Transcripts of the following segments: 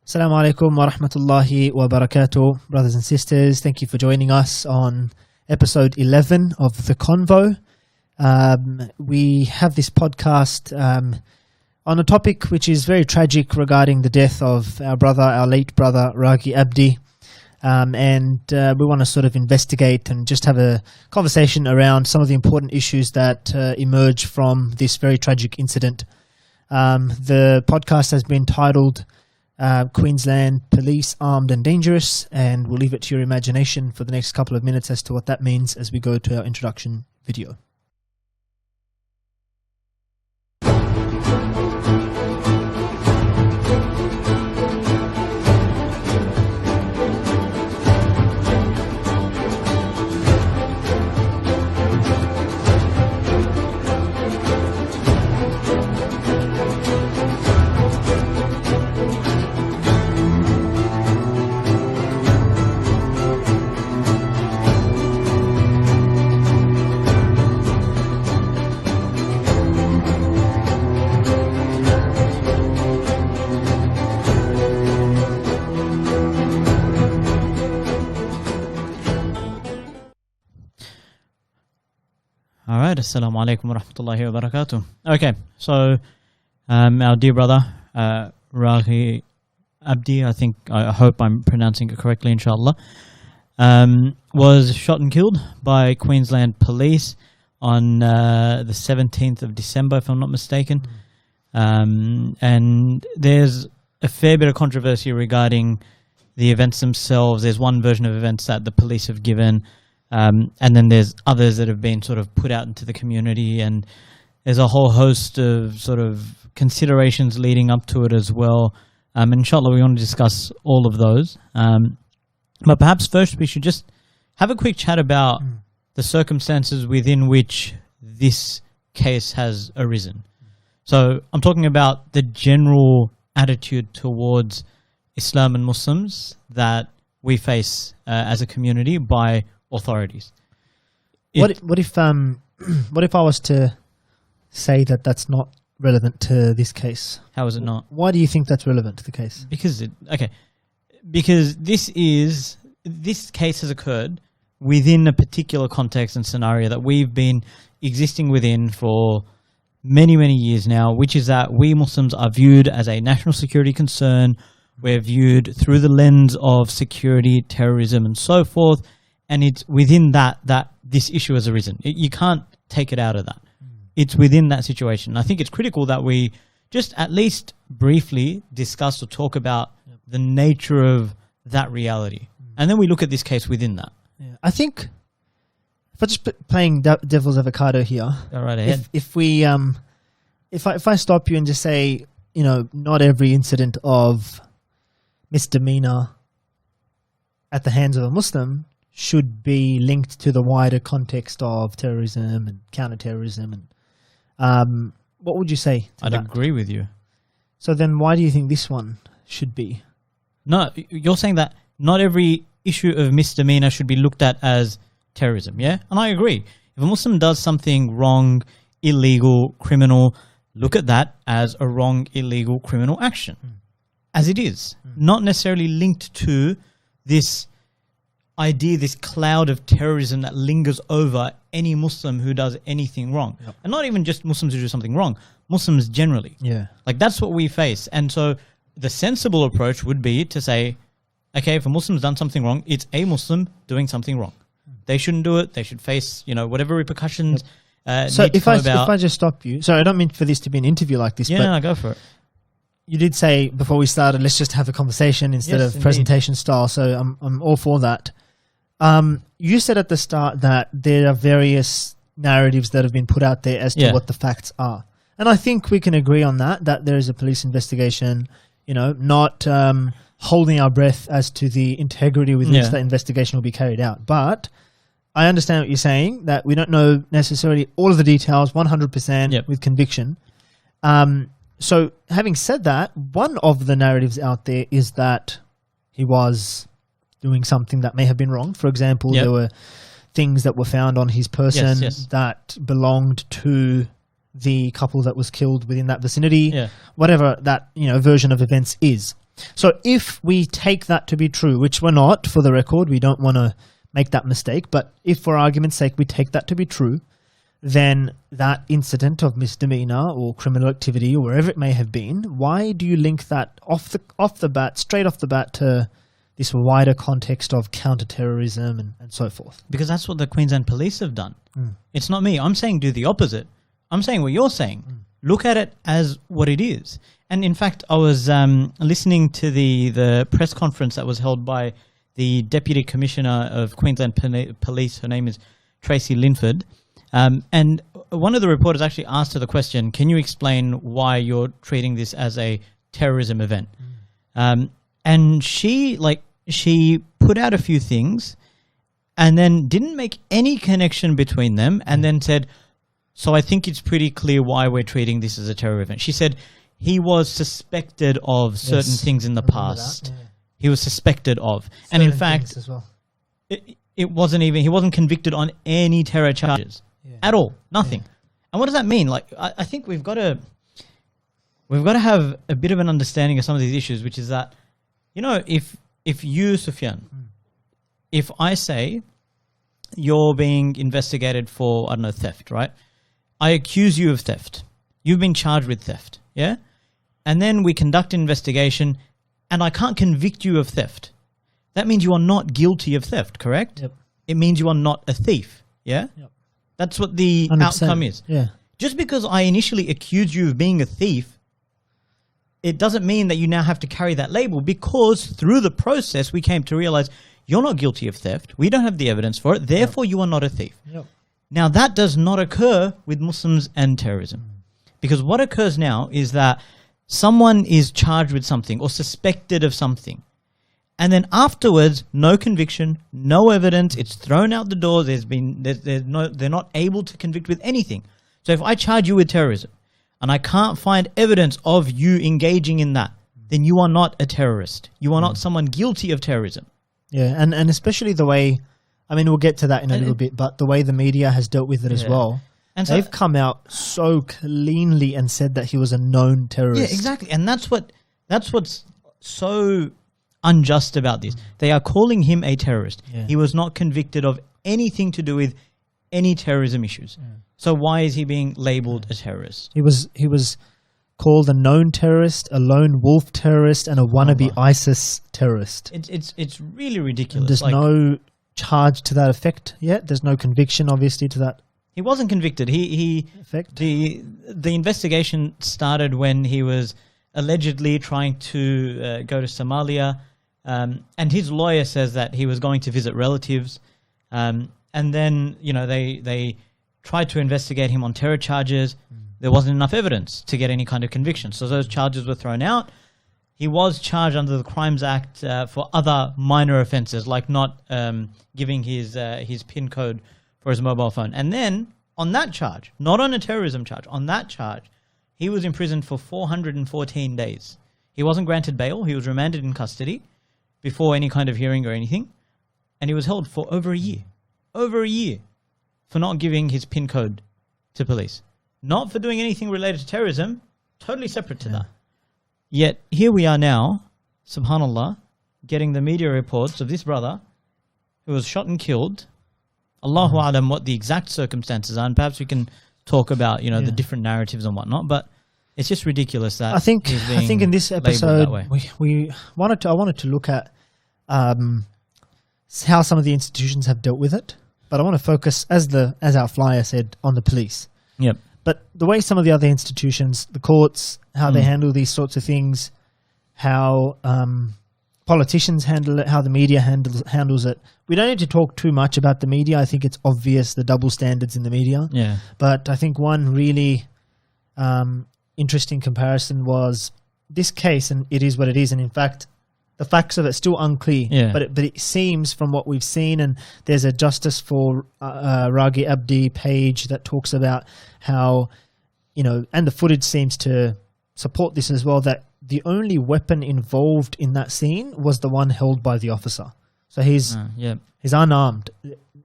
Assalamu alaikum wa rahmatullahi wa barakatuh, brothers and sisters. Thank you for joining us on episode 11 of the Convo. We have this podcast on a topic which is very tragic regarding the death of our late brother, Raghe Abdi. And we want to sort of investigate and just have a conversation around some of the important issues that emerge from this very tragic incident. The podcast has been titled Queensland Police Armed and Dangerous, and we'll leave it to your imagination for the next couple of minutes as to what that means as we go to our introduction video. Alright, Assalamu alaikum wa rahmatullahi wa barakatuh. Okay, so our dear brother, Raghe Abdi, I hope I'm pronouncing it correctly, inshallah, was shot and killed by Queensland police on the 17th of December, if I'm not mistaken. And there's a fair bit of controversy regarding the events themselves. There's one version of events that the police have given, and then there's others that have been sort of put out into the community, and there's a whole host of sort of considerations leading up to it as well. Inshallah, we want to discuss all of those. But perhaps first we should just have a quick chat about the circumstances within which this case has arisen. So I'm talking about the general attitude towards Islam and Muslims that we face as a community by authorities. What if I was to say that that's not relevant to this case? How is it not? Why do you think that's relevant to the case? Because this case has occurred within a particular context and scenario that we've been existing within for many, many years now, which is that we Muslims are viewed as a national security concern. We're viewed through the lens of security, terrorism, and so forth. And it's within that this issue has arisen. You can't take it out of that. It's within that situation. I think it's critical that we just at least briefly discuss or talk about the nature of that reality. And then we look at this case within that. Yeah. I think, if I just playing devil's avocado here, All right, ahead. if I stop you and just say, not every incident of misdemeanor at the hands of a Muslim should be linked to the wider context of terrorism and counterterrorism, and what would you say to I'd that? agree with you. So then why do you think this one should be? No, you're saying that not every issue of misdemeanor should be looked at as terrorism, yeah? And I agree. If a Muslim does something wrong, illegal, criminal, look at that as a wrong, illegal, criminal action. As it is. Not necessarily linked to this idea, this cloud of terrorism that lingers over any Muslim who does anything wrong. Yep. And not even just Muslims who do something wrong, Muslims generally. Yeah. Like that's what we face. And so the sensible approach would be to say, okay, if a Muslim's done something wrong, it's a Muslim doing something wrong. They shouldn't do it. They should face, whatever repercussions. So if I just stop you, sorry, I don't mean for this to be an interview like this, but no, go for it. You did say before we started, let's just have a conversation instead of presentation style. So I'm all for that. You said at the start that there are various narratives that have been put out there as to what the facts are. And I think we can agree on that there is a police investigation, not holding our breath as to the integrity with which that investigation will be carried out. But I understand what you're saying, that we don't know necessarily all of the details 100% with conviction. So having said that, one of the narratives out there is that he was doing something that may have been wrong. For example, there were things that were found on his person that belonged to the couple that was killed within that vicinity, whatever that version of events is. So if we take that to be true, which we're not, for the record, we don't want to make that mistake, but if for argument's sake we take that to be true, then that incident of misdemeanor or criminal activity or wherever it may have been, why do you link that straight off the bat to this wider context of counterterrorism and so forth? Because that's what the Queensland Police have done. It's not me. I'm saying do the opposite. I'm saying what you're saying. Look at it as what it is. And in fact, I was listening to the press conference that was held by the Deputy Commissioner of Queensland Police. Her name is Tracy Linford. And one of the reporters actually asked her the question, can you explain why you're treating this as a terrorism event? And she put out a few things and then didn't make any connection between them and then said, so I think it's pretty clear why we're treating this as a terror event. She said he was suspected of certain things in the past. Yeah. He was suspected of. Certain and in fact, as well. He wasn't convicted on any terror charges at all. Nothing. Yeah. And what does that mean? Like, I think we've got to have a bit of an understanding of some of these issues, which is that, if you, Sufyan, if I say you're being investigated for, I don't know, theft, right? I accuse you of theft. You've been charged with theft, yeah? And then we conduct an investigation and I can't convict you of theft. That means you are not guilty of theft, correct? Yep. It means you are not a thief, yeah? Yep. That's what the 100%. Outcome is. Yeah. Just because I initially accused you of being a thief, it doesn't mean that you now have to carry that label, because through the process we came to realize you're not guilty of theft. We don't have the evidence for it. Therefore, you are not a thief. Yep. Now, that does not occur with Muslims and terrorism. Because what occurs now is that someone is charged with something or suspected of something. And then afterwards, no conviction, no evidence, it's thrown out the door. They're not able to convict with anything. So if I charge you with terrorism and I can't find evidence of you engaging in that, then you are not a terrorist. You are not someone guilty of terrorism. Yeah, and especially the way, I mean, we'll get to that in a little bit, but the way the media has dealt with it as well. And so, they've come out so cleanly and said that he was a known terrorist. Yeah, exactly. And that's what's so unjust about this. They are calling him a terrorist. Yeah. He was not convicted of anything to do with any terrorism issues. Yeah. So why is he being labeled a terrorist? He was called a known terrorist, a lone wolf terrorist, and a wannabe ISIS terrorist. It's really ridiculous. And there's no charge to that effect yet. There's no conviction, obviously, to that. He wasn't convicted. The investigation started when he was allegedly trying to go to Somalia, and his lawyer says that he was going to visit relatives, and then they tried to investigate him on terror charges. There wasn't enough evidence to get any kind of conviction, so those charges were thrown out. He was charged under the Crimes Act for other minor offences, like not giving his PIN code for his mobile phone. And then on that charge, not on a terrorism charge, on that charge, he was imprisoned for 414 days. He wasn't granted bail. He was remanded in custody before any kind of hearing or anything. And he was held for over a year for not giving his PIN code to police. Not for doing anything related to terrorism, totally separate to that. Yet here we are now, subhanAllah, getting the media reports of this brother who was shot and killed. Allahu Alam what the exact circumstances are, and perhaps we can talk about the different narratives and whatnot. But it's just ridiculous that I think in this episode I wanted to look at how some of the institutions have dealt with it, but I want to focus, as our flyer said, on the police. Yep. But the way some of the other institutions, the courts, how they handle these sorts of things, how politicians handle it, how the media handles it. We don't need to talk too much about the media. I think it's obvious the double standards in the media. Yeah. But I think one really interesting comparison was this case, and it is what it is. And in fact, the facts of it still unclear. Yeah. But it seems from what we've seen, and there's a Justice for Raghe Abdi page that talks about how, and the footage seems to support this as well, that the only weapon involved in that scene was the one held by the officer. So he's unarmed.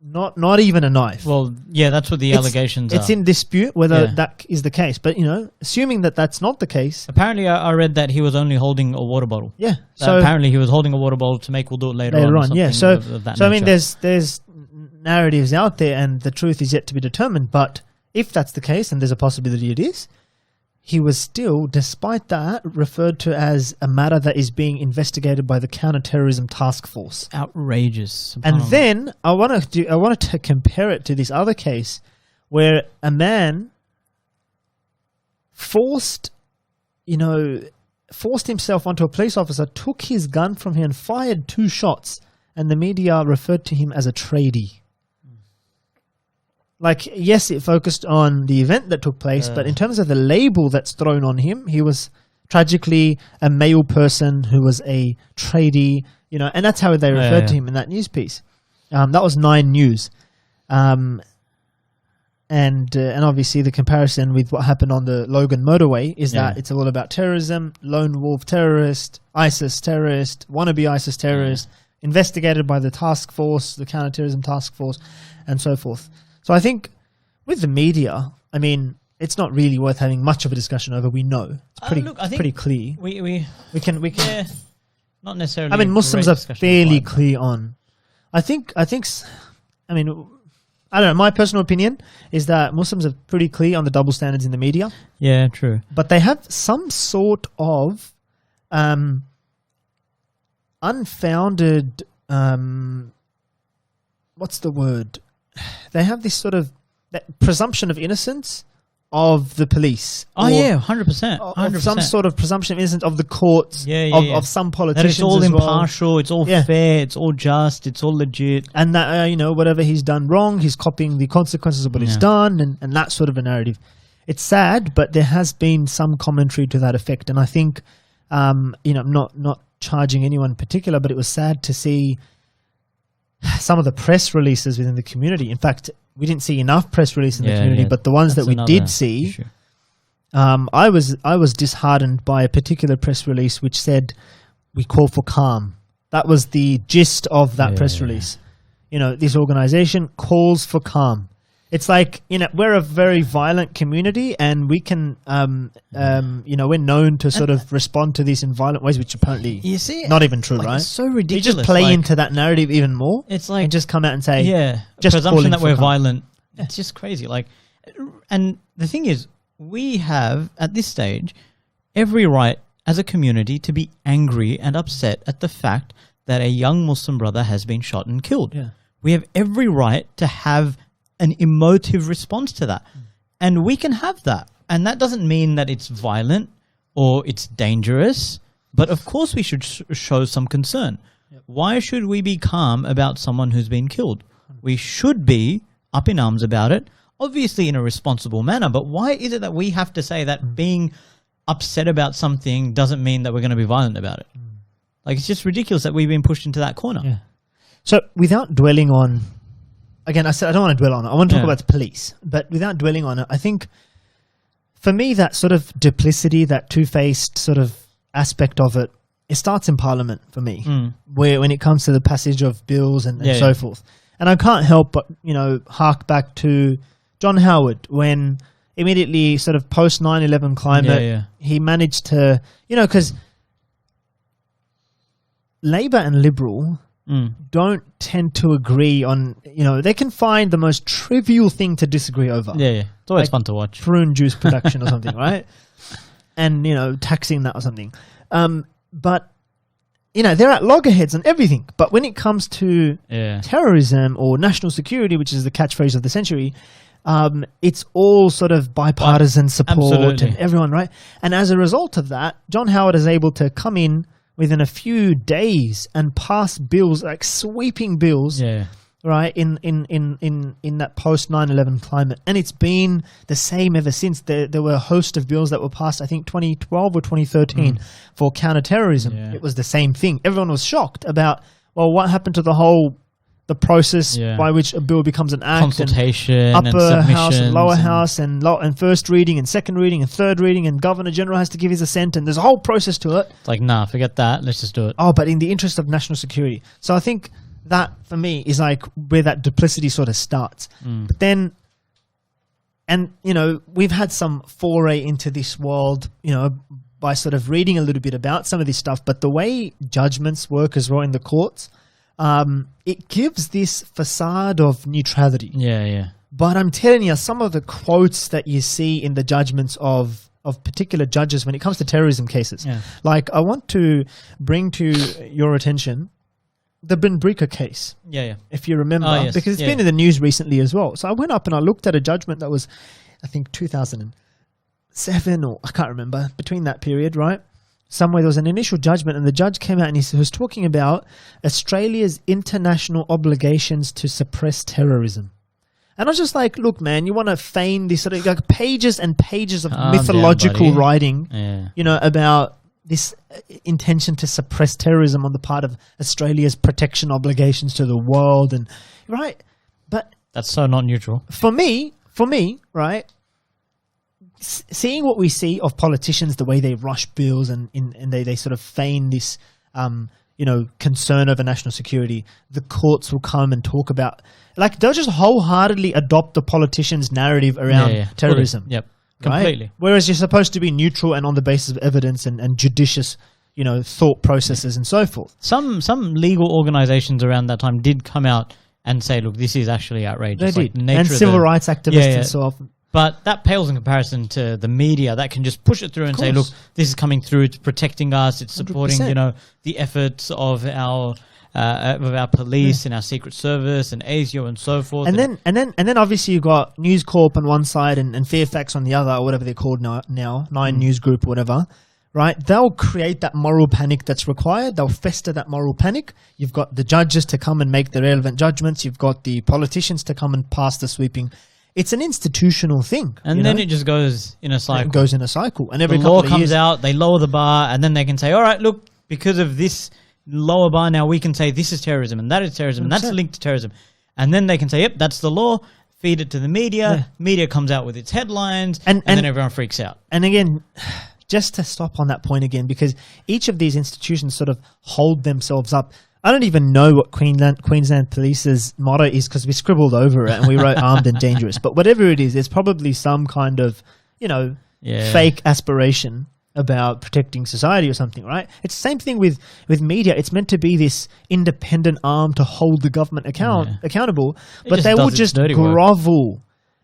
Not even a knife. Well, yeah, that's what the allegations are. It's in dispute whether that is the case. But, assuming that that's not the case. Apparently, I read that he was only holding a water bottle. Yeah. So apparently, he was holding a water bottle to make we'll do it later on. Yeah. So, of that I mean, there's narratives out there and the truth is yet to be determined. But if that's the case, and there's a possibility it is, he was still, despite that, referred to as a matter that is being investigated by the Counterterrorism Task Force. Outrageous. And then I wanted to compare it to this other case where a man forced himself onto a police officer, took his gun from him and fired 2 shots, and the media referred to him as a tradie. Like, yes, it focused on the event that took place, but in terms of the label that's thrown on him, he was tragically a male person who was a tradie, and that's how they referred to him in that news piece. That was 9 News. And obviously the comparison with what happened on the Logan motorway is that it's all about terrorism, lone wolf terrorist, ISIS terrorist, wannabe ISIS terrorist, investigated by the task force, the counterterrorism task force, and so forth. So I think with the media, I mean, it's not really worth having much of a discussion over. We know it's pretty clear. We can not necessarily. I mean, Muslims are fairly clear on. I mean, I don't know. My personal opinion is that Muslims are pretty clear on the double standards in the media. Yeah, true. But they have some sort of unfounded. What's the word? They have this sort of presumption of innocence of the police. Oh yeah, 100%. Some sort of presumption of innocence of the courts. of some politicians. That it's all as impartial. Well. It's all fair. It's all just. It's all legit. And that whatever he's done wrong, he's copying the consequences of what he's done, and that sort of a narrative. It's sad, but there has been some commentary to that effect, and I think, I'm not charging anyone in particular, but it was sad to see some of the press releases within the community. In fact, we didn't see enough press releases in the community, but the ones that we did see, I was disheartened by a particular press release which said, "We call for calm." That was the gist of that press release. This organization calls for calm. It's like, we're a very violent community, and we can, we're known to sort of respond to this in violent ways, which apparently not even true, right? It's so ridiculous. You just play into that narrative even more. It's like, and just come out and say, just presumption that we're violent. It's just crazy. And the thing is, we have at this stage every right as a community to be angry and upset at the fact that a young Muslim brother has been shot and killed. Yeah. We have every right to have an emotive response to that. And we can have that. And that doesn't mean that it's violent or it's dangerous. But of course we should show some concern. Yep. Why should we be calm about someone who's been killed? We should be up in arms about it, obviously in a responsible manner. But why is it that we have to say that being upset about something doesn't mean that we're going to be violent about it? It's just ridiculous that we've been pushed into that corner. Yeah. So without dwelling on... Again, I said I don't want to dwell on it. I want to talk about the police. But without dwelling on it, I think for me that sort of duplicity, that two-faced sort of aspect of it, it starts in Parliament for me, where when it comes to the passage of bills and so forth. And I can't help but, hark back to John Howard when immediately sort of post 9/11 climate, he managed to, because Labour and Liberal... don't tend to agree on, they can find the most trivial thing to disagree over. Yeah. It's always fun to watch. Prune juice production or something, right? And, taxing that or something. But, they're at loggerheads on everything. But when it comes to terrorism or national security, which is the catchphrase of the century, it's all sort of bipartisan support and everyone, right? And as a result of that, John Howard is able to come in within a few days and pass bills, like sweeping bills, right, in that post 9/11 climate. And it's been the same ever since. There were a host of bills that were passed, I think 2012 or 2013, for counterterrorism. It was the same thing. Everyone was shocked about, what happened to the process by which a bill becomes an act, consultation, and upper and house and lower house, and first reading and second reading and third reading, and Governor General has to give his assent, and there's a whole process to it. It's like, nah, forget that. Let's just do it. Oh, but in the interest of national security. So I think that for me is like where that duplicity sort of starts. But then, and you know, we've had some foray into this world, you know, by sort of reading a little bit about some of this stuff. But the way judgments work as well in the courts, it gives this facade of neutrality. Yeah. But I'm telling you, some of the quotes that you see in the judgments of particular judges when it comes to terrorism cases, like I want to bring to your attention the Benbrika case. Yeah. If you remember, because it's been in the news recently as well. So I went up and I looked at a judgment that was, I think, 2007 or I can't remember, between that period, right? Somewhere there was an initial judgment and the judge came out and he was talking about Australia's international obligations to suppress terrorism. And I was just like, look, man, you want to feign this sort of like pages and pages of mythological writing, you know, about this intention to suppress terrorism on the part of Australia's protection obligations to the world, and right. But that's so not neutral. For me, right. Seeing what we see of politicians, the way they rush bills and they sort of feign this, you know, concern over national security, the courts will come and talk about, like, they'll just wholeheartedly adopt the politician's narrative around terrorism. Yep, completely. Right? Whereas you're supposed to be neutral and on the basis of evidence and judicious, you know, thought processes and so forth. Some legal organizations around that time did come out and say, look, this is actually outrageous. They did. And civil rights activists and so on. But that pales in comparison to the media that can just push it through and say, look, this is coming through, it's protecting us, it's supporting, 100%. You know, the efforts of our police and our Secret Service and ASIO and so forth. And then obviously you've got News Corp on one side and Fairfax on the other, or whatever they're called now, Nine News Group or whatever, right? They'll create that moral panic that's required. They'll fester that moral panic. You've got the judges to come and make the relevant judgments. You've got the politicians to come and pass the sweeping. It's an institutional thing. And then it just goes in a cycle. It goes in a cycle. And every the law comes out, they lower the bar, and then they can say, all right, look, because of this lower bar now, we can say this is terrorism, and that is terrorism, 100%. And that's linked to terrorism. And then they can say, yep, that's the law, feed it to the media, media comes out with its headlines, and then everyone freaks out. And again, just to stop on that point again, because each of these institutions sort of hold themselves up. I don't even know what Queensland Police's motto is because we scribbled over it and we wrote armed and dangerous. But whatever it is, there's probably some kind of, you know, fake aspiration about protecting society or something, right? It's the same thing with media. It's meant to be this independent arm to hold the government accountable, but they will just grovel.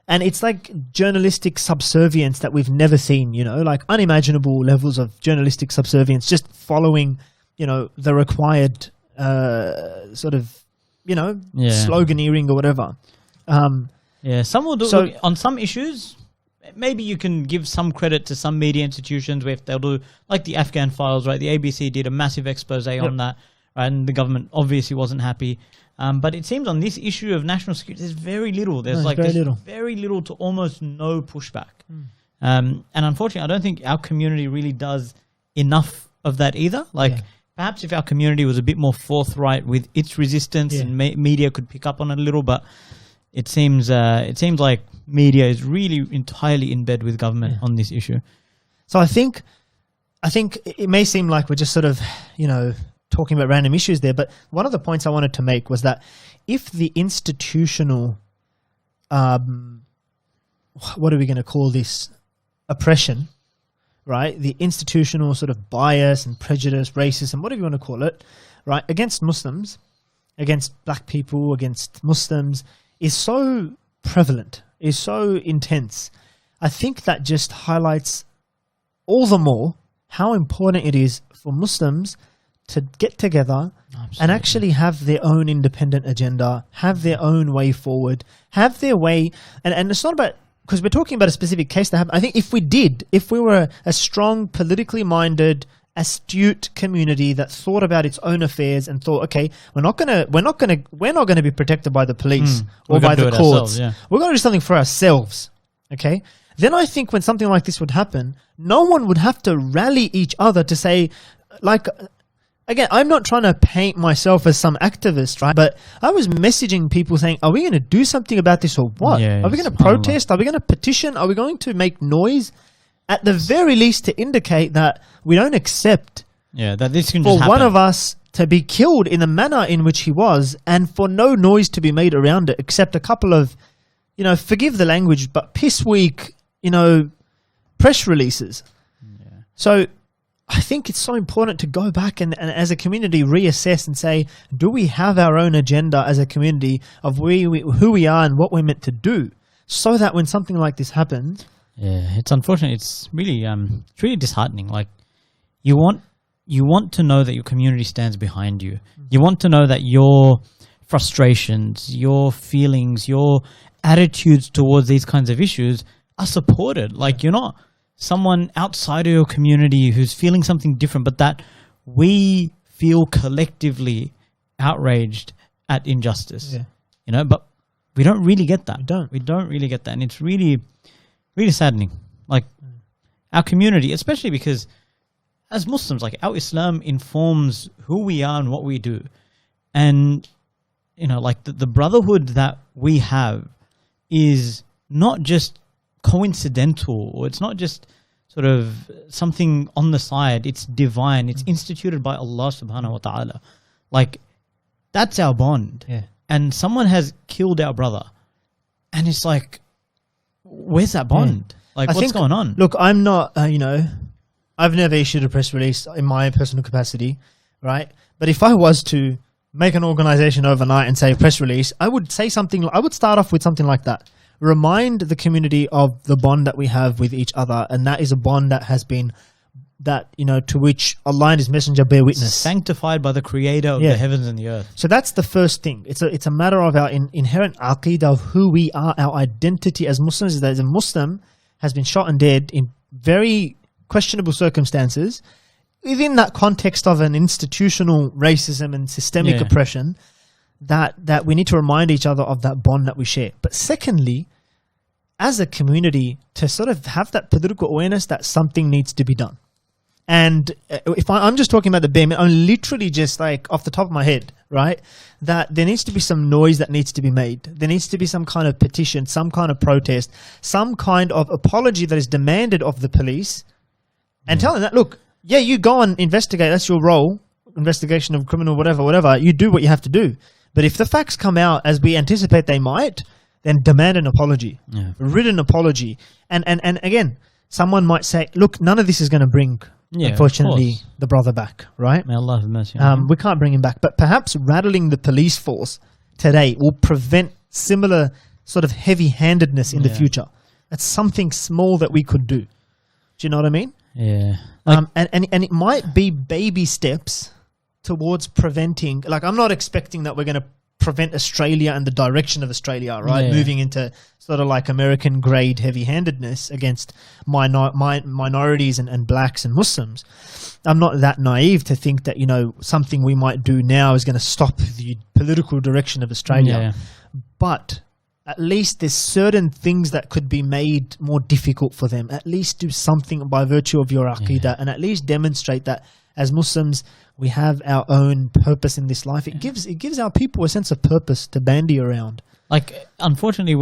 And it's like journalistic subservience that we've never seen, you know, like unimaginable levels of journalistic subservience, just following, you know, the required sort of, you know, sloganeering or whatever. Some will do. So, look, on some issues, maybe you can give some credit to some media institutions where if they'll do, like the Afghan files, right? The ABC did a massive expose on that, right? And the government obviously wasn't happy. But it seems on this issue of national security, there's very little. There's very little to almost no pushback. And unfortunately, I don't think our community really does enough of that either. Like, perhaps if our community was a bit more forthright with its resistance and media could pick up on it a little, but it seems like media is really entirely in bed with government on this issue. So I think it may seem like we're just sort of, you know, talking about random issues there, but one of the points I wanted to make was that if the institutional, what are we going to call this, oppression, right? The institutional sort of bias and prejudice, racism, whatever you want to call it, right? Against Muslims, against black people, against Muslims is so prevalent, is so intense. I think that just highlights all the more how important it is for Muslims to get together and actually have their own independent agenda, have their own way forward, have their way. And it's not about, because we're talking about a specific case that happened. I think if we were a strong, politically minded, astute community that thought about its own affairs and thought, okay, we're not gonna be protected by the police or by the courts. We're gonna do something for ourselves. Okay? Then I think when something like this would happen, no one would have to rally each other to say, like, again, I'm not trying to paint myself as some activist, right? But I was messaging people saying, are we going to do something about this or what? Are we going to protest? Are we going to petition? Are we going to make noise? At the very least to indicate that we don't accept that this can for just happen. One of us to be killed in the manner in which he was, and for no noise to be made around it, except a couple of, forgive the language, but piss weak, press releases. Yeah. So I think it's so important to go back and as a community reassess and say, do we have our own agenda as a community of who we are and what we're meant to do, so that when something like this happens... Yeah, it's unfortunate. It's really disheartening. Like, you want to know that your community stands behind you. You want to know that your frustrations, your feelings, your attitudes towards these kinds of issues are supported. Like, you're not someone outside of your community who's feeling something different, but that we feel collectively outraged at injustice. Yeah. But we don't really get that. We don't really get that. And it's really, really saddening. Like, our community, especially because as Muslims, like, our Islam informs who we are and what we do. And, like, the brotherhood that we have is not just coincidental, or it's not just sort of something on the side. It's divine. It's instituted by Allah subhanahu wa ta'ala. Like, that's our bond. Yeah. And someone has killed our brother. And it's like, where's that bond? Like, what's going on? Look, I'm not, I've never issued a press release in my personal capacity, right? But if I was to make an organization overnight and say press release, I would say something, I would start off with something like that. Remind the community of the bond that we have with each other. And that is a bond that has been, to which Allah and His Messenger bear witness. It's sanctified by the Creator of the heavens and the earth. So that's the first thing. It's a matter of our inherent aqeedah of who we are, our identity as Muslims. Is that a Muslim has been shot and dead in very questionable circumstances, within that context of an institutional racism and systemic oppression, that we need to remind each other of that bond that we share. But secondly, as a community, to sort of have that political awareness that something needs to be done. And if I'm just talking about the bare minimum, I'm literally just like off the top of my head, right? That there needs to be some noise that needs to be made. There needs to be some kind of petition, some kind of protest, some kind of apology that is demanded of the police, and tell them that, look, you go and investigate. That's your role, investigation of criminal, whatever. You do what you have to do. But if the facts come out as we anticipate they might, then demand an apology, a written apology. And again, someone might say, look, none of this is going to bring... unfortunately, the brother back, right? May Allah have mercy. We can't bring him back. But perhaps rattling the police force today will prevent similar sort of heavy-handedness in the future. That's something small that we could do. Do you know what I mean? Yeah. And it might be baby steps towards preventing... Like, I'm not expecting that we're going to prevent Australia and the direction of Australia, right? Moving into sort of like American grade heavy-handedness against minorities and blacks and Muslims. I'm not that naive to think that, something we might do now is going to stop the political direction of Australia. But at least there's certain things that could be made more difficult for them. At least do something by virtue of your aqeedah and at least demonstrate that as Muslims, we have our own purpose in this life. It gives our people a sense of purpose to bandy around. Like, unfortunately,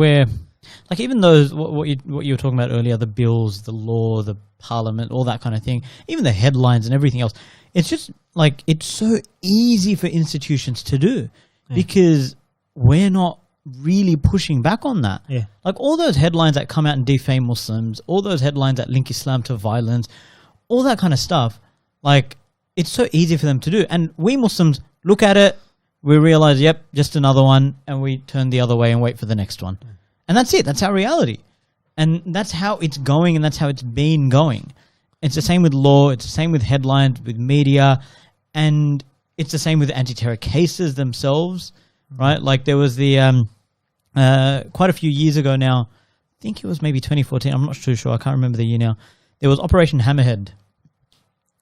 even those what you were talking about earlier, the bills, the law, the parliament, all that kind of thing, even the headlines and everything else, it's just like, it's so easy for institutions to do because we're not really pushing back on that. Like, all those headlines that come out and defame Muslims, all those headlines that link Islam to violence, all that kind of stuff, like, it's so easy for them to do. And we Muslims look at it, we realize, yep, just another one, and we turn the other way and wait for the next one. And that's it. That's our reality. And that's how it's going, and that's how it's been going. It's the same with law. It's the same with headlines, with media, and it's the same with anti-terror cases themselves, right? Like, there was the quite a few years ago now, I think it was maybe 2014, I'm not too sure, I can't remember the year now, there was Operation Hammerhead,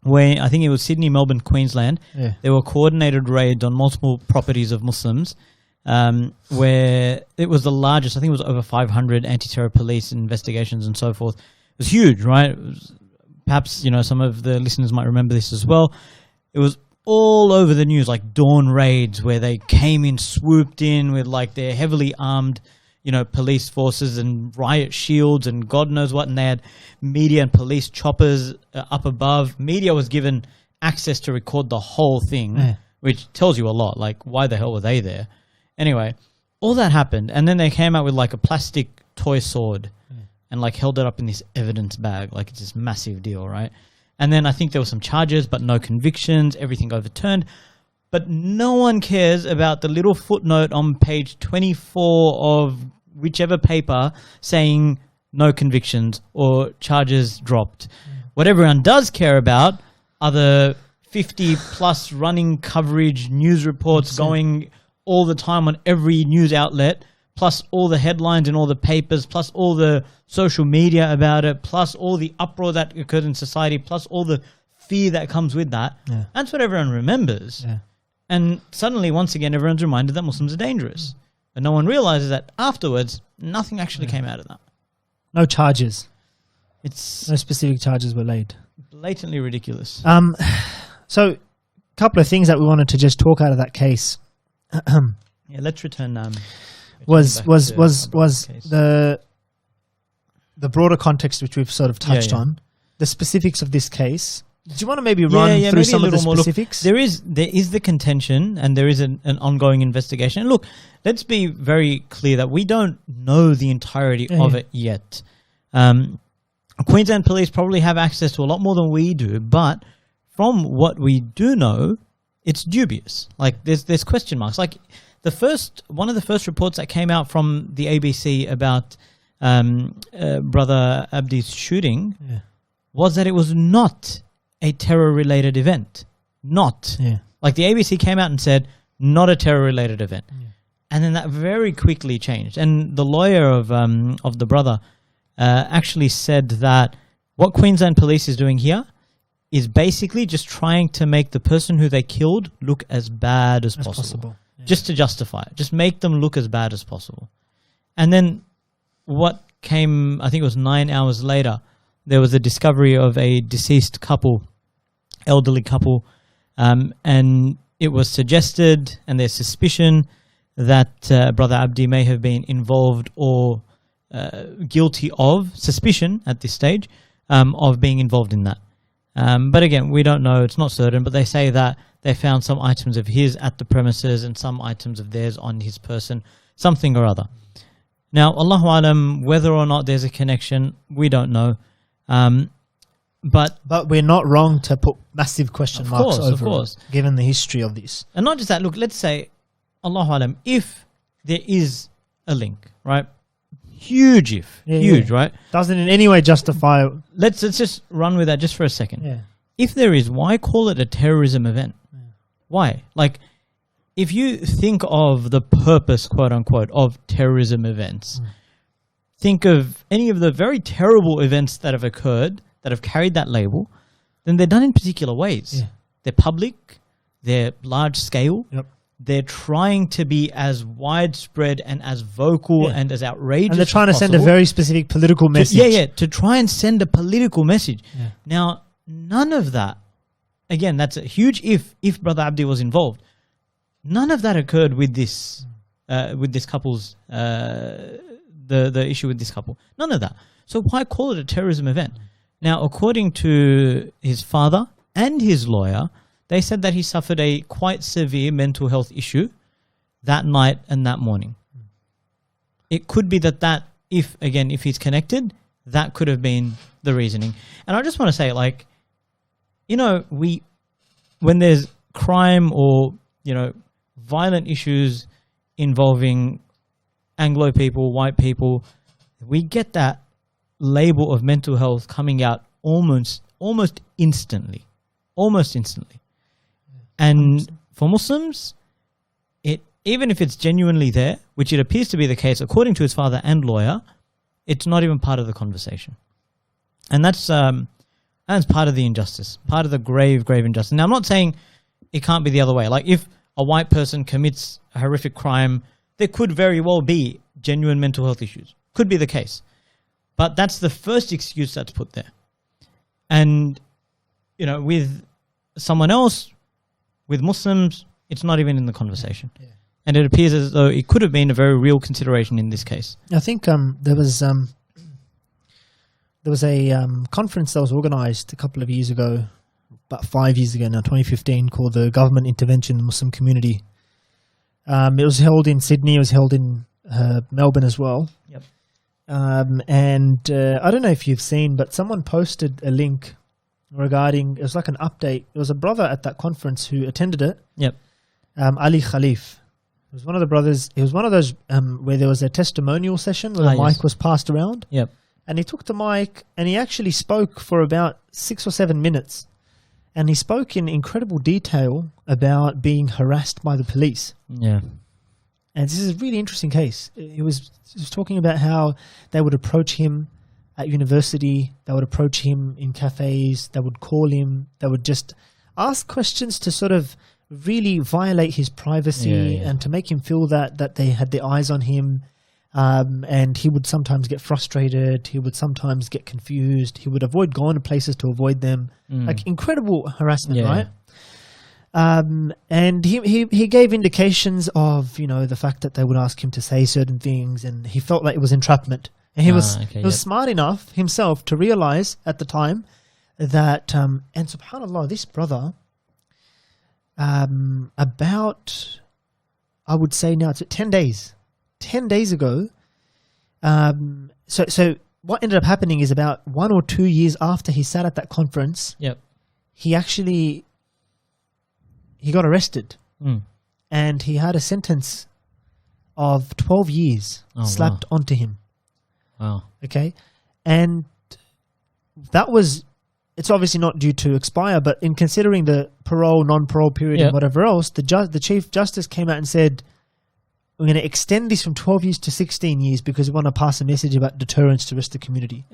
where I think it was Sydney, Melbourne, Queensland. There were coordinated raids on multiple properties of Muslims, where it was the largest, I think it was over 500 anti-terror police investigations and so forth. It was huge, right? It was, perhaps, some of the listeners might remember this as well. It was all over the news, like dawn raids where they came in, swooped in with like their heavily armed, police forces and riot shields and God knows what. And they had media and police choppers up above. Media was given access to record the whole thing, which tells you a lot. Like, why the hell were they there? Anyway, all that happened, and then they came out with like a plastic toy sword and like held it up in this evidence bag, like it's this massive deal, right? And then I think there were some charges, but no convictions, everything overturned. But no one cares about the little footnote on page 24 of whichever paper saying no convictions or charges dropped. What everyone does care about are the 50 plus running coverage news reports going all the time on every news outlet, plus all the headlines in all the papers, plus all the social media about it, plus all the uproar that occurred in society, plus all the fear that comes with that. Yeah. That's what everyone remembers. Yeah. And suddenly, once again, everyone's reminded that Muslims are dangerous. But no one realizes that afterwards, nothing actually came out of that. No charges. No specific charges were laid. Blatantly ridiculous. So, a couple of things that we wanted to just talk out of that case. Yeah, let's return. Was the broader context which we've sort of touched on, the specifics of this case. Do you want to maybe run through some of the specifics? Look, there is the contention, and there is an ongoing investigation. And look, let's be very clear that we don't know the entirety of it yet. Queensland police probably have access to a lot more than we do, but from what we do know, it's dubious. Like there's question marks. Like one of the first reports that came out from the ABC about Brother Abdi's shooting was that it was not a terror-related event. Like the ABC came out and said, not a terror-related event. And then that very quickly changed. And the lawyer of the brother actually said that what Queensland police is doing here is basically just trying to make the person who they killed look as bad as possible. Just to justify it. Just make them look as bad as possible. And then what came, I think it was 9 hours later, there was a discovery of a deceased couple, elderly couple, and it was suggested, and there's suspicion that Brother Abdi may have been involved or guilty of, suspicion at this stage, of being involved in that. But again, we don't know, it's not certain, but they say that they found some items of his at the premises and some items of theirs on his person, something or other. Now, Allahu Alam, whether or not there's a connection, we don't know. But we're not wrong to put massive question marks over it, given the history of this. And not just that, look, let's say, Allahu Alam, if there is a link, right? Huge if. Huge, right? Doesn't in any way justify... Let's just run with that just for a second. Yeah. If there is, why call it a terrorism event? Yeah. Why? Like, if you think of the purpose, quote unquote, of terrorism events, think of any of the very terrible events that have occurred, that have carried that label, then they're done in particular ways. Yeah. They're public, they're large scale, they're trying to be as widespread and as vocal and as outrageous as And they're trying to send a very specific political message. To try and send a political message. Yeah. Now, none of that, again, that's a huge if Brother Abdi was involved. None of that occurred with this couple's, the issue with this couple. None of that. So why call it a terrorism event? Now, according to his father and his lawyer, they said that he suffered a quite severe mental health issue that night and that morning. It could be that if he's connected, that could have been the reasoning. And I just want to say, like, when there's crime or, violent issues involving Anglo people, white people, we get that label of mental health coming out almost instantly. Almost instantly. And for Muslims, even if it's genuinely there, which it appears to be the case according to his father and lawyer, it's not even part of the conversation. And that's part of the injustice, part of the grave injustice. Now, I'm not saying it can't be the other way. Like, if a white person commits a horrific crime, there could very well be genuine mental health issues. Could be the case. But that's the first excuse that's put there. And, with someone else, with Muslims, it's not even in the conversation. Yeah. And it appears as though it could have been a very real consideration in this case. I think there was a conference that was organised a couple of years ago about 5 years ago now, 2015, called the Government Intervention in the Muslim Community. It was held in Sydney. It was held in Melbourne as well. Yep. And I don't know if you've seen, but someone posted a link regarding, it was like an update. There was a brother at that conference who attended it. Yep. Ali Khalif. It was one of the brothers. It was one of those where there was a testimonial session where the mic was passed around. Yep. And he took the mic and he actually spoke for about 6 or 7 minutes. And he spoke in incredible detail about being harassed by the police. Yeah. And this is a really interesting case. He was talking about how they would approach him at university. They would approach him in cafes. They would call him. They would just ask questions to sort of really violate his privacy and to make him feel that they had their eyes on him. And he would sometimes get frustrated. He would sometimes get confused. He would avoid going to places to avoid them. Like incredible harassment, right? And he gave indications of, you know, the fact that they would ask him to say certain things, and he felt like it was entrapment. And he was smart enough himself to realize at the time that, and subhanAllah, this brother, about, I would say now it's 10 days. 10 days ago, so what ended up happening is about 1 or 2 years after he sat at that conference, he got arrested, and he had a sentence of 12 years slapped onto him. Wow. Okay, and that was, it's obviously not due to expire, but in considering the parole, non-parole period and whatever else, the Chief Justice came out and said, we're going to extend this from 12 years to 16 years because we want to pass a message about deterrence to the rest of the community.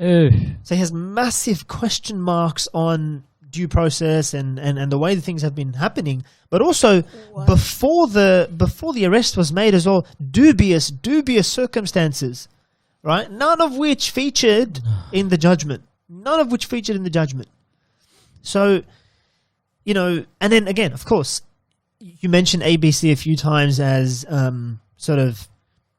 So he has massive question marks on due process and the way the things have been happening, but also before the arrest was made as well, dubious circumstances, right? None of which featured in the judgment. So, you know, and then again, of course, you mentioned ABC a few times as sort of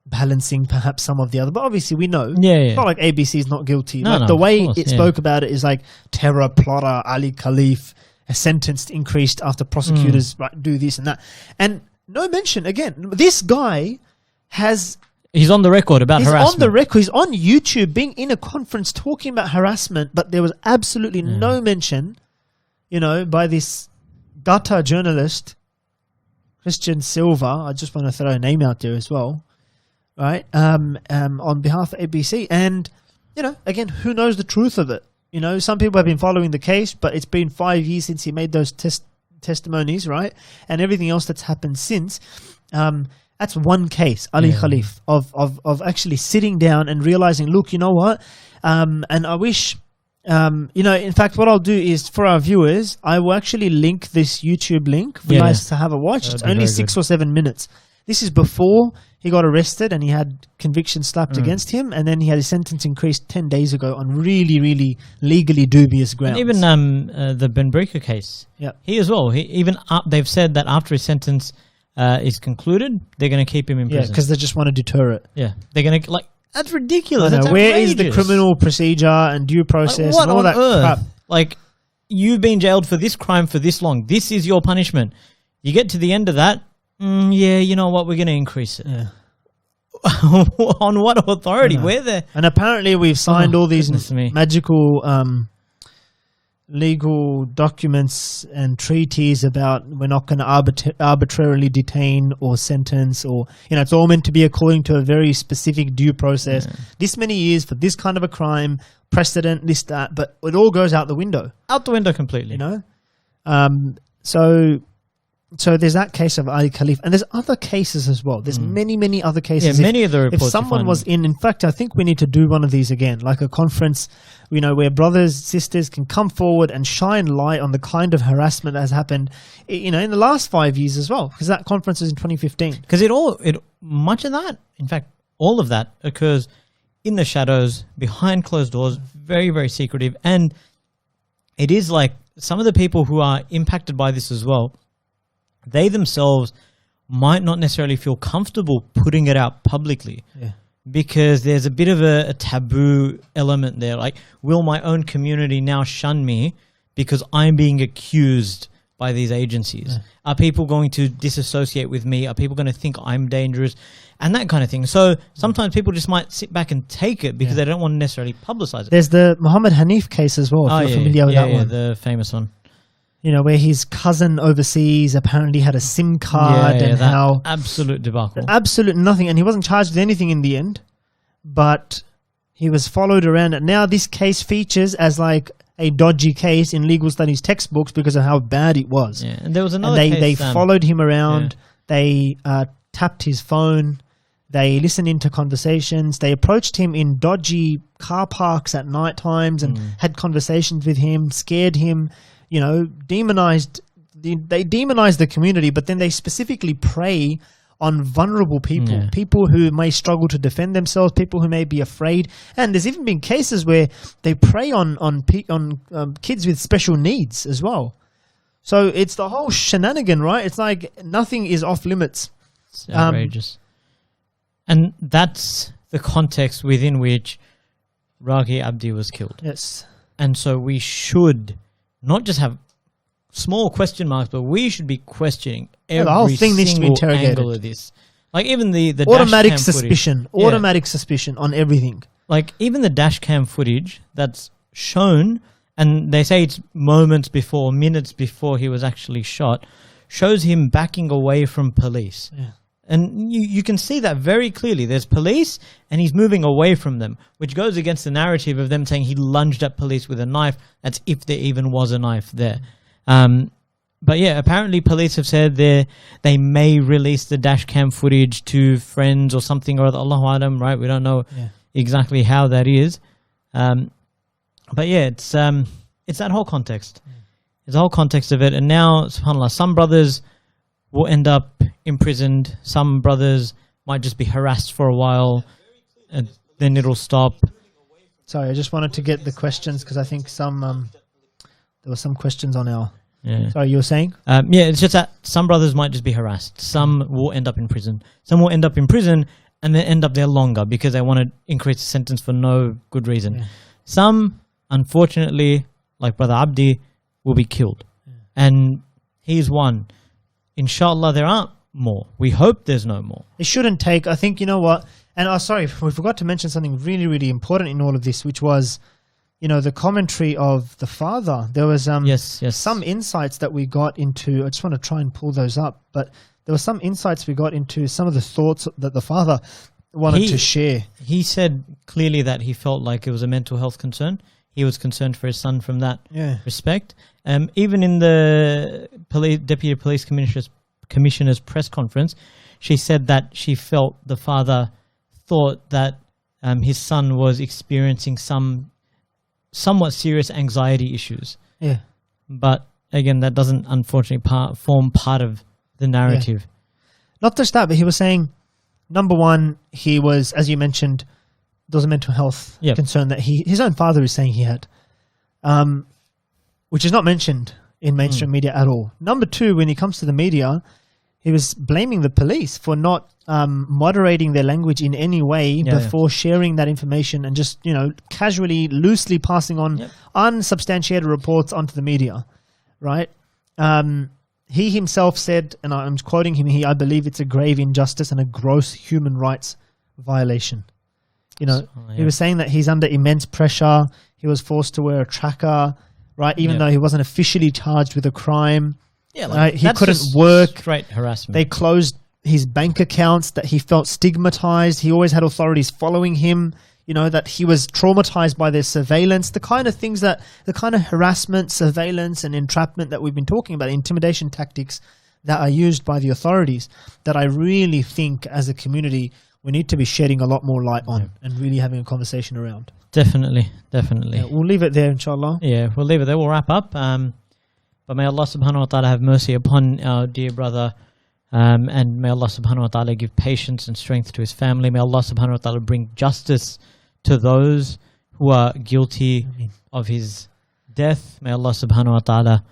balancing perhaps some of the other, but obviously we know it's not like ABC is not guilty. The way it spoke about it is like terror plotter Ali Khalif, a sentence increased after prosecutors do this and that, and no mention again. This guy he's on the record about harassment. He's on the record. He's on YouTube being in a conference talking about harassment, but there was absolutely no mention, you know, by this gutter journalist Christian Silva. I just want to throw a name out there as well, right? On behalf of ABC, and you know, again, who knows the truth of it? You know, some people have been following the case, but it's been 5 years since he made those testimonies, right? And everything else that's happened since. That's one case, Ali Khalif, of actually sitting down and realizing, look, you know what? And I wish. You know, in fact, what I'll do is for our viewers, I will actually link this YouTube link for you guys to have a watch. It's only 6 or 7 minutes. This is before he got arrested and he had conviction slapped against him, and then he had his sentence increased 10 days ago on really, really legally dubious grounds. And even the Ben Breaker case, he as well. They've said that after his sentence is concluded, they're going to keep him in prison. Yeah, because they just want to deter it. Yeah, they're going to That's ridiculous. That's where is the criminal procedure and due process and all that crap? Like, you've been jailed for this crime for this long. This is your punishment. You get to the end of that, you know what? We're going to increase it. Yeah. On what authority? Where there? And apparently we've signed all these magical legal documents and treaties about we're not going to arbitrarily detain or sentence, or, you know, it's all meant to be according to a very specific due process. This many years for this kind of a crime, precedent, this, that, but it all goes out the window. Out the window completely. You know? So there's that case of Ali Khalif, and there's other cases as well. There's many other cases. Yeah, many of the reports. If someone was in fact, I think we need to do one of these again, like a conference, you know, where brothers, sisters can come forward and shine light on the kind of harassment that has happened, you know, in the last 5 years as well, because that conference was in 2015. Because much of that, in fact, all of that occurs in the shadows, behind closed doors, very, very secretive, and it is like some of the people who are impacted by this as well, they themselves might not necessarily feel comfortable putting it out publicly because there's a bit of a taboo element there. Like, will my own community now shun me because I'm being accused by these agencies? Yeah. Are people going to disassociate with me? Are people going to think I'm dangerous? And that kind of thing. So sometimes people just might sit back and take it because they don't want to necessarily publicize it. There's the Muhammad Hanif case as well, if you're familiar with that one. The famous one. You know, where his cousin overseas apparently had a SIM card and how... absolute debacle. Absolute nothing. And he wasn't charged with anything in the end, but he was followed around. And now this case features as like a dodgy case in legal studies textbooks because of how bad it was. Yeah, and there was another and case. They followed him around. Yeah. They tapped his phone. They listened into conversations. They approached him in dodgy car parks at night times and had conversations with him, scared him, you know, demonized. They demonized the community, but then they specifically prey on vulnerable people, people who may struggle to defend themselves, people who may be afraid. And there's even been cases where they prey on kids with special needs as well. So it's the whole shenanigan, right? It's like nothing is off limits. It's outrageous. And that's the context within which Raghe Abdi was killed. Yes. And so we should not just have small question marks, but we should be questioning every the whole thing needs to be interrogated. Angle of this. Like even the automatic suspicion, automatic suspicion on everything. Like even the dash cam footage that's shown, and they say it's moments before, minutes before he was actually shot, shows him backing away from police. Yeah. And you can see that very clearly. There's police and he's moving away from them, which goes against the narrative of them saying he lunged at police with a knife. That's if there even was a knife there. But yeah, apparently police have said they may release the dash cam footage to friends or something, or Allahu Alam, right? We don't know exactly how that is. But yeah, it's that whole context. It's the whole context of it. And now, subhanAllah, some brothers will end up imprisoned. Some brothers might just be harassed for a while and then it'll stop. Sorry, I just wanted to get the questions because I think there were some questions on our... Yeah. Sorry, you were saying? It's just that some brothers might just be harassed. Some will end up in prison. Some will end up in prison and then end up there longer because they want to increase the sentence for no good reason. Yeah. Some, unfortunately, like Brother Abdi, will be killed. Yeah. And he's one. Inshallah, there aren't more. We hope there's no more. It shouldn't take, I think, you know what? And sorry, we forgot to mention something really, really important in all of this, which was, you know, the commentary of the father. There was some insights that we got into. I just want to try and pull those up. But there were some insights we got into some of the thoughts that the father wanted to share. He said clearly that he felt like it was a mental health concern. He was concerned for his son from that respect. Even in the Deputy Police Commissioner's press conference, she said that she felt the father thought that his son was experiencing some somewhat serious anxiety issues. Yeah. But again, that doesn't unfortunately form part of the narrative. Yeah. Not just that, but he was saying, number one, he was, as you mentioned, there was a mental health concern that his own father is saying he had, which is not mentioned in mainstream media at all. Number two, when it comes to the media, he was blaming the police for not moderating their language in any way before sharing that information and just, you know, casually, loosely passing on unsubstantiated reports onto the media, right? He himself said, and I'm quoting him here, I believe it's a grave injustice and a gross human rights violation. You know, he was saying that he's under immense pressure. He was forced to wear a tracker, right? Even though he wasn't officially charged with a crime. Yeah, like, he couldn't work. Straight harassment. They closed his bank accounts, that he felt stigmatized. He always had authorities following him, you know, that he was traumatized by their surveillance, the kind of things that, the kind of harassment, surveillance and entrapment that we've been talking about, intimidation tactics that are used by the authorities, that I really think as a community we need to be shedding a lot more light on and really having a conversation around. Definitely, definitely. Yeah, we'll leave it there, inshallah. Yeah, we'll leave it there. We'll wrap up. But may Allah subhanahu wa ta'ala have mercy upon our dear brother, and may Allah subhanahu wa ta'ala give patience and strength to his family. May Allah subhanahu wa ta'ala bring justice to those who are guilty of his death. May Allah subhanahu wa ta'ala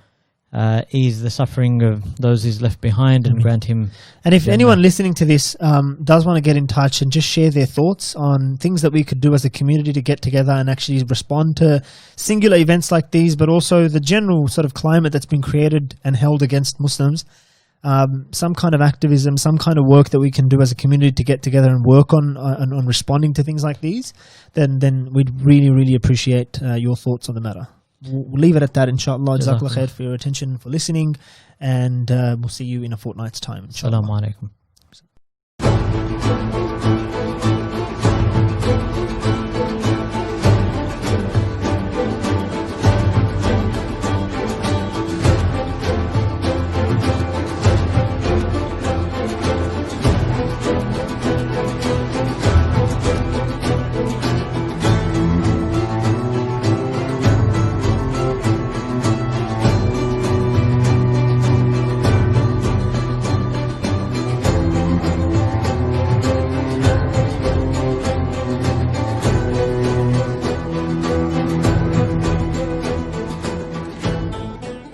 ease the suffering of those he's left behind and grant him. And if anyone listening to this does want to get in touch and just share their thoughts on things that we could do as a community to get together and actually respond to singular events like these, but also the general sort of climate that's been created and held against Muslims, some kind of activism, some kind of work that we can do as a community to get together and work on responding to things like these, then we'd really, really appreciate your thoughts on the matter. We'll leave it at that, inshallah. Jazakallah khair for your attention, for listening, and we'll see you in a fortnight's time, inshallah. Assalamu alaikum.